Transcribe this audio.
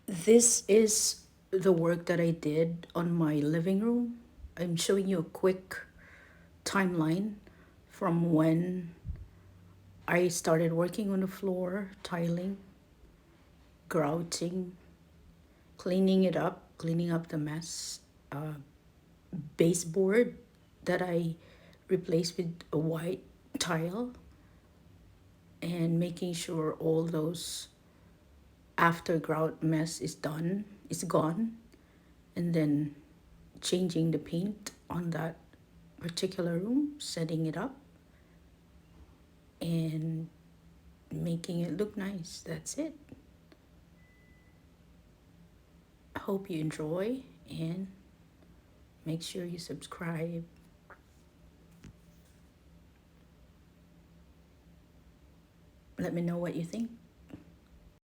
This is the work that I did on my living room. I'm showing you a quick timeline from when I started working on the floor, tiling, grouting, cleaning up the mess, baseboard that I replaced with a white tile, and making sure all those after grout mess is gone, and then changing the paint on that particular room, setting it up, and making it look nice. That's it. I hope you enjoy and make sure you subscribe. Let me know what you think.